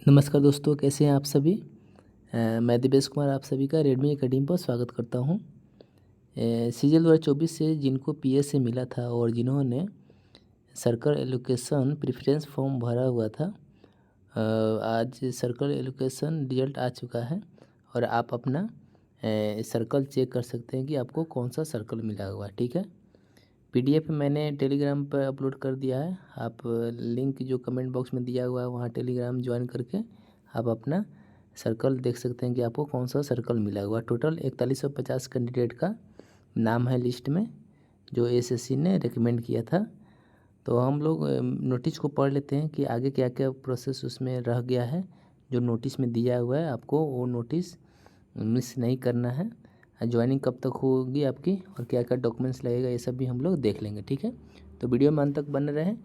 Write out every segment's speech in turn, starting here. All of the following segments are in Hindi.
नमस्कार दोस्तों, कैसे हैं आप सभी। मैं दिवेश कुमार आप सभी का रेडमी एकेडमी पर स्वागत करता हूं। सीजीएल 2024 से जिनको पीएस से मिला था और जिन्होंने सर्कल एलोकेशन प्रेफरेंस फॉर्म भरा हुआ था, आज सर्कल एलोकेशन रिजल्ट आ चुका है और आप अपना सर्कल चेक कर सकते हैं कि आपको कौन सा सर्कल मिला हुआ है। ठीक है, पीडीएफ मैंने टेलीग्राम पर अपलोड कर दिया है। आप लिंक जो कमेंट बॉक्स में दिया हुआ है वहाँ टेलीग्राम ज्वाइन करके आप अपना सर्कल देख सकते हैं कि आपको कौन सा सर्कल मिला हुआ। टोटल 4150 कैंडिडेट का नाम है लिस्ट में, जो एसएससी ने रिकमेंड किया था। तो हम लोग नोटिस को पढ़ लेते हैं कि आगे क्या क्या प्रोसेस उसमें रह गया है। जो नोटिस में दिया हुआ है आपको वो नोटिस मिस नहीं करना है। ज्वाइनिंग कब तक होगी आपकी और क्या क्या डॉक्यूमेंट्स लगेगा, ये सब भी हम लोग देख लेंगे। ठीक है, तो वीडियो में अंत तक बने रहें।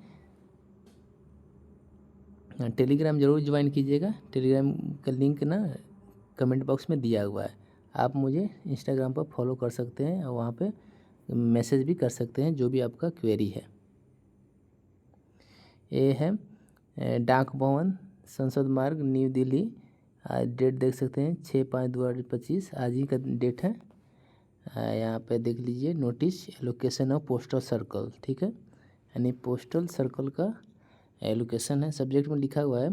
टेलीग्राम ज़रूर ज्वाइन कीजिएगा। टेलीग्राम का लिंक ना कमेंट बॉक्स में दिया हुआ है। आप मुझे इंस्टाग्राम पर फॉलो कर सकते हैं और वहाँ पे मैसेज भी कर सकते हैं जो भी आपका क्वेरी है। ये है डाक भवन, संसद मार्ग, न्यू दिल्ली। आज डेट देख सकते हैं 6/5/2025, आज ही का डेट है। यहाँ पे देख लीजिए notice allocation of postal circle. ठीक है, यानी पोस्टल सर्कल का एलोकेशन है। सब्जेक्ट में लिखा हुआ है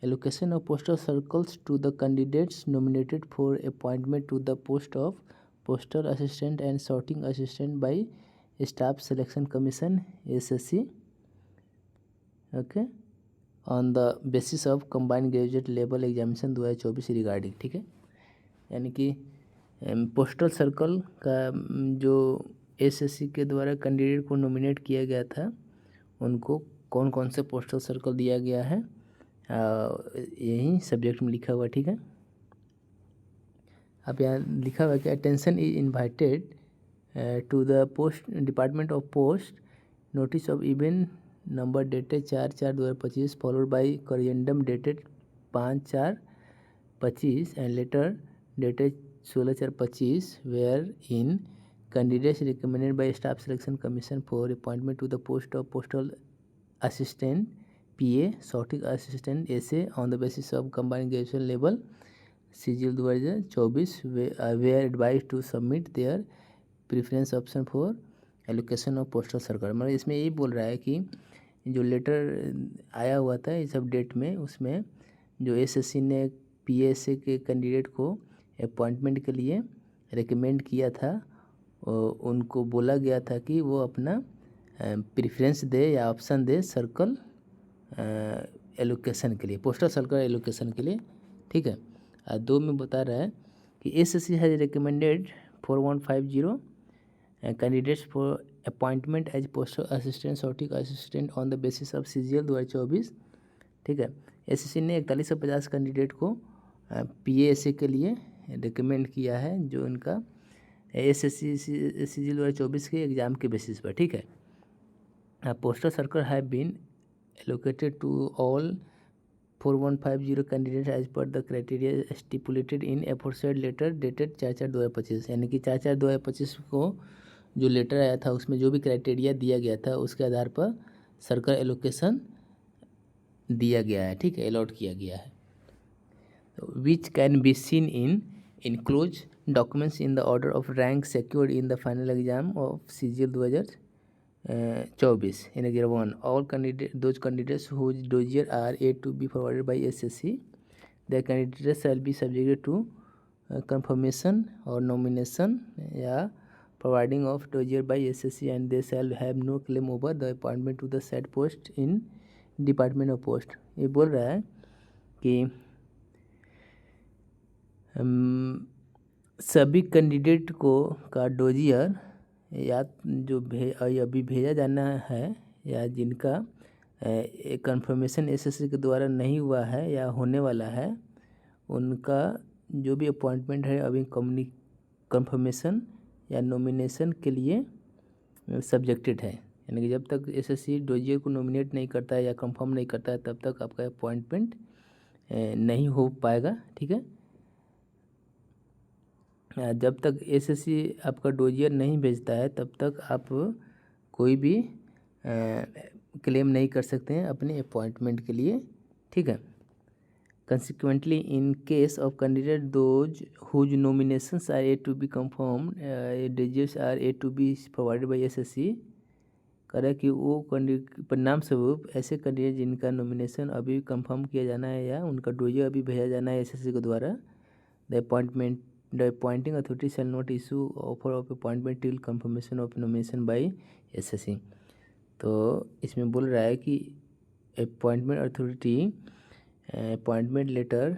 allocation of postal circles to the candidates nominated for appointment to the post of postal assistant and sorting assistant by staff selection commission SSC, okay, on the basis of combined graduate level examination 2024 regarding. ठीक है, यानी कि पोस्टल सर्कल का जो एसएससी के द्वारा कैंडिडेट को नॉमिनेट किया गया था उनको कौन कौन से पोस्टल सर्कल दिया गया है, यही सब्जेक्ट में लिखा हुआ। ठीक है, अब यहाँ लिखा हुआ कि attention is invited to the post department of post notice of event number dated 4/4/2025 followed by corrigendum dated 5/4/25 and letter dated 16/4/25 wherein candidates recommended by staff selection commission for appointment to the post of postal assistant PA sorting assistant SA on the basis of combined graduation level CGL 2024 were advise to submit their preference option for allocation of postal circle. मतलब इसमें यही बोल रहा है कि जो लेटर आया हुआ था इस सब डेट में, उसमें जो एसएससी ने पीएसए के कैंडिडेट को अपॉइंटमेंट के लिए रिकमेंड किया था, उनको बोला गया था कि वो अपना प्रेफरेंस दे या ऑप्शन दे सर्कल एलोकेशन के लिए, पोस्टल सर्कल एलोकेशन के लिए। ठीक है, 2 में बता रहा है कि SSC has recommended 4150 candidates for appointment as postal assistant sorting assistant on the basis of CGL 2024। ठीक है, एसएससी ने 4150 कैंडिडेट को पीएएसए के लिए रिकमेंड किया है, जो उनका एसएससी सीजीएल 2024 के एग्ज़ाम के बेसिस पर। ठीक है, postal circle have been allocated to all 4150 candidate as per the criteria stipulated in aforesaid letter dated 4/4/2025। यानी कि 4/4/2025 को जो लेटर आया था उसमें जो भी क्राइटेरिया दिया गया था उसके आधार पर सर्कल एलोकेशन दिया गया है। ठीक है, अलॉट किया गया है। Which can be seen in enclose documents in the order of rank secured in the final exam of CGL 2024 in Exam 1. All those candidates whose dossier are yet to be forwarded by SSC, their candidates shall be subjected to confirmation or nomination या providing of dossier by SSC, and they shall have no claim over the appointment to the said post in Department of Post। ये बोल रहा है कि सभी कैंडिडेट को का डोजियर या जो अभी भेजा जाना है या जिनका कंफर्मेशन एसएससी के द्वारा नहीं हुआ है या होने वाला है, उनका जो भी अपॉइंटमेंट है अभी कंफर्मेशन या नॉमिनेशन के लिए सब्जेक्टेड है। यानी कि जब तक एसएससी डोजियर को नॉमिनेट नहीं करता है या कंफर्म नहीं करता है तब तक आपका अपॉइंटमेंट नहीं हो पाएगा। ठीक है, जब तक एसएससी आपका डोजियर नहीं भेजता है तब तक आप कोई भी क्लेम नहीं कर सकते हैं अपने अपॉइंटमेंट के लिए। ठीक है, Consequently, in case of candidate those whose nominations are yet to be confirmed, digits are yet to be provided by SSC, करें कि वो परिणाम स्वरूप ऐसे कैंडिडेट जिनका नॉमिनेशन अभी कंफर्म किया जाना है या उनका डोजियर अभी भेजा जाना है एसएससी के द्वारा, the appointing authority shall not issue offer of appointment till confirmation of nomination by SSC. तो इसमें बोल रहा है कि अपॉइंटमेंट अथॉरिटी अपॉइंटमेंट लेटर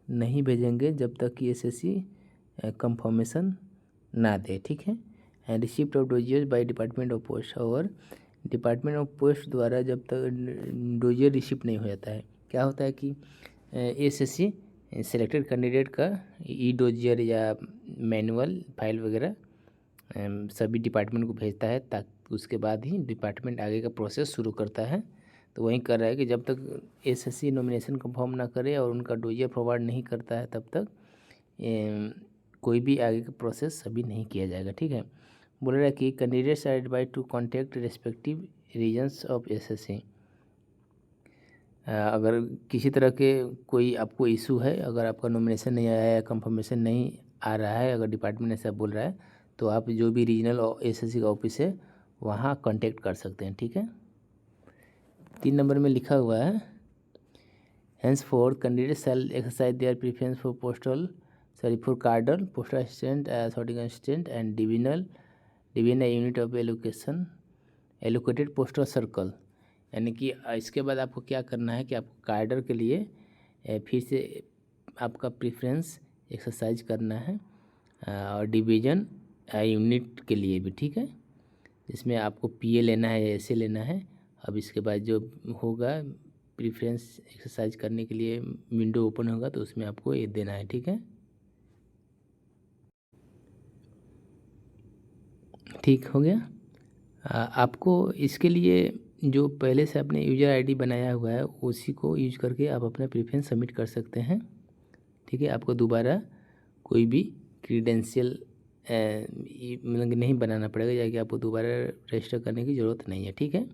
नहीं भेजेंगे जब तक कि एसएससी कंफर्मेशन ना दे, ठीक है। And receipt of dossier by department of post, और डिपार्टमेंट ऑफ पोस्ट द्वारा जब तक डोजियर रिसिप्ट नहीं हो जाता है, क्या होता है कि एसएससी सेलेक्टेड कैंडिडेट का ई डोजियर या मैनुअल फाइल वगैरह सभी डिपार्टमेंट को भेजता है, ताकि उसके बाद ही डिपार्टमेंट आगे का प्रोसेस शुरू करता है। तो वहीं कर रहा है कि जब तक एसएससी नॉमिनेशन कंफर्म ना करे और उनका डोजियर प्रोवाइड नहीं करता है तब तक कोई भी आगे का प्रोसेस अभी नहीं किया जाएगा, ठीक है। बोल रहा है कि candidates are advised to contact respective regions of SSC. अगर किसी तरह के कोई आपको इशू है, अगर आपका नॉमिनेशन नहीं आया है, कंफर्मेशन नहीं आ रहा है, अगर डिपार्टमेंट ऐसा बोल रहा है, तो आप जो भी रीजनल एसएससी का ऑफिस है वहाँ कांटेक्ट कर सकते हैं, ठीक है। 3 नंबर में लिखा हुआ है, henceforth candidates shall exercise their preference for for cadre, postal assistant, sorting assistant and divisional unit of allocated postal circle। यानी कि इसके बाद आपको क्या करना है कि आपको कार्डर के लिए फिर से आपका प्रेफरेंस एक्सरसाइज करना है, और डिवीज़न यूनिट के लिए भी, ठीक है। इसमें आपको पीए लेना है या एसए लेना है। अब इसके बाद जो होगा प्रेफरेंस एक्सरसाइज करने के लिए विंडो ओपन होगा, तो उसमें आपको ये देना है, ठीक है। ठीक हो गया। आपको इसके लिए जो पहले से आपने यूज़र आईडी बनाया हुआ है उसी को यूज करके आप अपना प्रेफरेंस सबमिट कर सकते हैं, ठीक है। आपको दोबारा कोई भी क्रीडेंशियल मतलब नहीं बनाना पड़ेगा, या कि आपको दोबारा रजिस्टर करने की ज़रूरत नहीं है, ठीक है।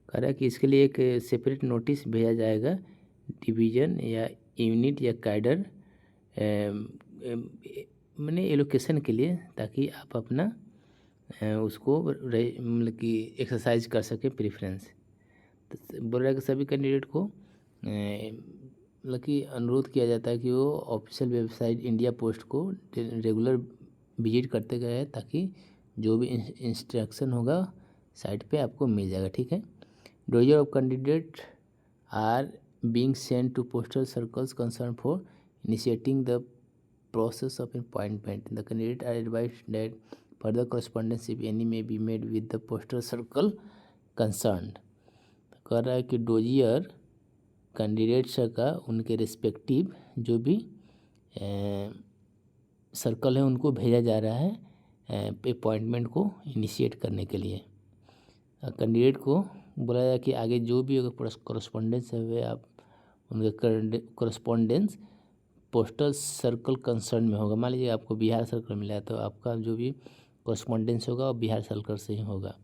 कह रहा है कि इसके लिए एक सेपरेट नोटिस भेजा जाएगा डिवीज़न या यूनिट या कैडर मैंने एलोकेशन के लिए, ताकि आप अपना उसको मतलब कि एक्सरसाइज कर सके प्रेफरेंस। तो बोल रहा है कि सभी कैंडिडेट को मतलब कि अनुरोध किया जाता है कि वो ऑफिशियल वेबसाइट इंडिया पोस्ट को रेगुलर विजिट करते गए, ताकि जो भी इंस्ट्रक्शन होगा साइट पे आपको मिल जाएगा, ठीक है। Dossier of candidate are being sent to postal circles concern for initiating the process of appointment. The candidate are advised that further correspondence if any may be made with the postal circle concerned। तो कह रहा है कि डोजियर कैंडिडेट्स का उनके रिस्पेक्टिव जो भी सर्कल है उनको भेजा जा रहा है अपॉइंटमेंट को इनिशिएट करने के लिए। कैंडिडेट को बोला जाए कि आगे जो भी अगर कॉरस्पॉन्डेंस है वे आप उनके कॉरस्पॉन्डेंस पोस्टल सर्कल कंसर्न में होगा। मान लीजिए आपको बिहार सर्कल मिला है, तो आपका जो भी कॉरस्पॉन्डेंस होगा वो बिहार सर्कल से ही होगा,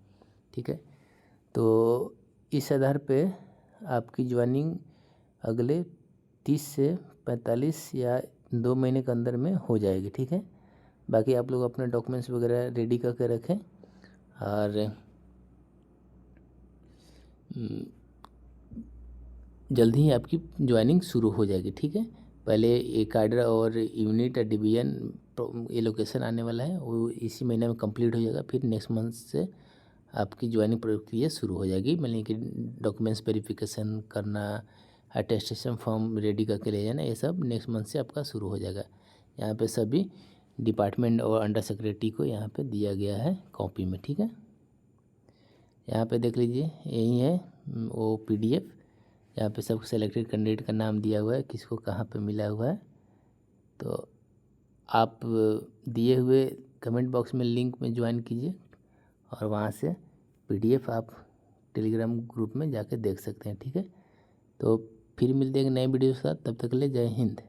ठीक है। तो इस आधार पे आपकी ज्वाइनिंग अगले 30 से 45 या 2 महीने के अंदर में हो जाएगी, ठीक है। बाकी आप लोग अपने डॉक्यूमेंट्स वगैरह रेडी करके रखें, और जल्द ही आपकी ज्वाइनिंग शुरू हो जाएगी, ठीक है। पहले एक कैडर और यूनिट या डिवीजन एलोकेशन आने वाला है, वो इसी महीने में कंप्लीट हो जाएगा। फिर नेक्स्ट मंथ से आपकी ज्वाइनिंग प्रक्रिया शुरू हो जाएगी, मतलब कि डॉक्यूमेंट्स वेरिफिकेशन करना, अटेस्टेशन फॉर्म रेडी करके ले जाना, ये सब नेक्स्ट मंथ से आपका शुरू हो जाएगा। यहाँ पे सभी डिपार्टमेंट और अंडर सेक्रेटरी को यहाँ पे दिया गया है कॉपी में, ठीक है। यहाँ पे देख लीजिए, यही है वो PDF, यहाँ पे सब सेलेक्टेड कैंडिडेट का नाम दिया हुआ है, किसको कहाँ पे मिला हुआ है। तो आप दिए हुए कमेंट बॉक्स में लिंक में ज्वाइन कीजिए, और वहाँ से PDF आप टेलीग्राम ग्रुप में जाके देख सकते हैं, ठीक है। तो फिर मिलते हैं एक नए वीडियो के साथ, तब तक के लिए जय हिंद।